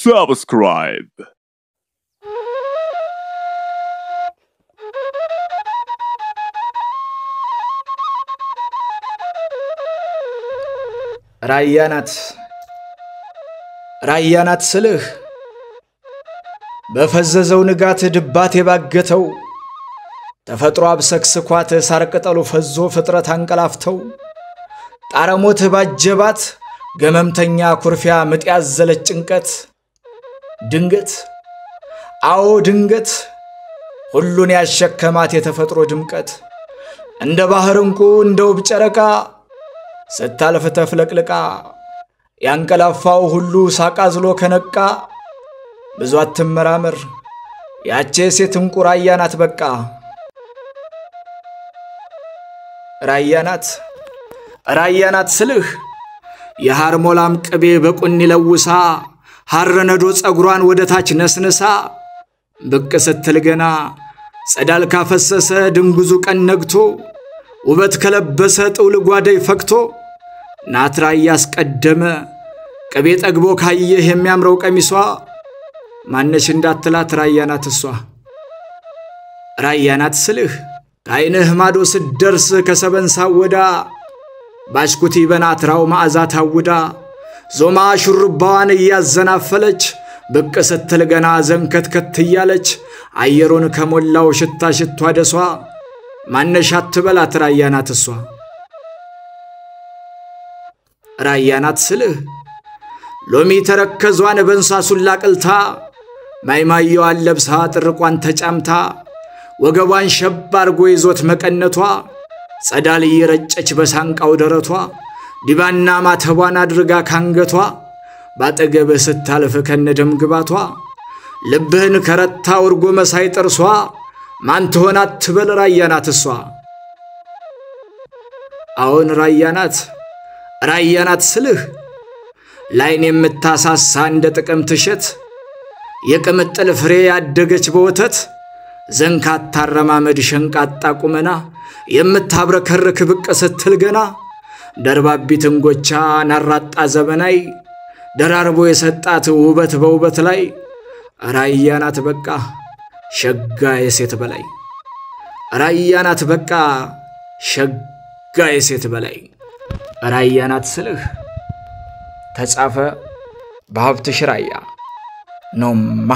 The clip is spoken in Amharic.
subscribe. ራያናት ስልህ በፈዘዘው ንጋት ድባት የባገተው ተፈጥሮ አብሰክስኳት ሳር ቅጠሉ ፈዞ ፍጥረት አንቀላፍተው ጣረሞት ባጀባት ገመምተኛ ኩርፊያ ምጥ ያዘለች ጭንቀት ድንገት ሁሉን ያሸከማት የተፈጥሮ ድምቀት እንደ ባህር እንቁ እንደ ውብ ጨረቃ ስታልፍ ተፍለቅልቃ ያንቀላፋው ሁሉ ሳቃዝሎ ከነቃ ብዙ አትመራመር ያቼ ሴት እንቁ ራያናት በቃ ራያናት ስልህ የሃርሞላም ቅቤ በቁኒ ለውሳ ሃረነዶ ጸጉሯን ወደ ታች ነስንሳ ብቅ ስትል ገና ጸዳል ካፈሰሰ ድንጉዙ ቀን ነግቶ ውበት ከለበሰ ጥውል ጓደይ ፈክቶ ናትራ ያስቀደመ ቅቤ ጠግቦ ካየህ የሚያምረው ቀሚሷ ማነሽ እንዳትላት ራያናት እሷ ራያናት ስልህ ካይነህ ማዶ ስደርስ ከሰበንሳ ወዳ ባሽኩቲ በናትራው ማዕዛ ታውዳ ዞማ ሹርባዋን ያዘናፈለች ብቅ ስትል ገና ዘንከትከት ያለች አየሩን ከሞላው ሽታ ሽቷ ደሷ ማነሽ አትበላት ራያናት እሷ ራያናት ስልህ ሎሚ ተረከዟን በንሳሱላ ቅልታ ማይማየዋን ለብሳ ጥርቋን ተጫምታ ወገቧን ሸብ አርጎ ይዞት መቀነቷ ጸዳል ይረጨች በሳንቃው ደረቷ ዲባና ማተቧን አድርጋ ካንገቷ ባጠገበ ስታልፍ ከነደም ግባቷ ልብህን ከረታ ወርጎ መሳይ ጥርሷ ማን ትሆናት ትበል ራያናት እሷ አሁን ራያናት ስልህ ላይን የምታሳሳ እንደ ጥቅም ትሸት የቅምጥል ፍሬ ያደገች በወተት ዘንካታ ረማመድ ሸንቃጣ ቁመና የምታብረከርክ ብቅ ስትል ገና ደርባቢት እንጎቻ ናራጣ ዘመናይ ደራርቦ የሰጣት ውበት በውበት ላይ ራያናት በቃ ሸጋ የሴት በላይ ራያናት በቃ ሸጋ የሴት በላይ ራያናት ስልህ ተጻፈ በሀብትሽ ራያ ነውማ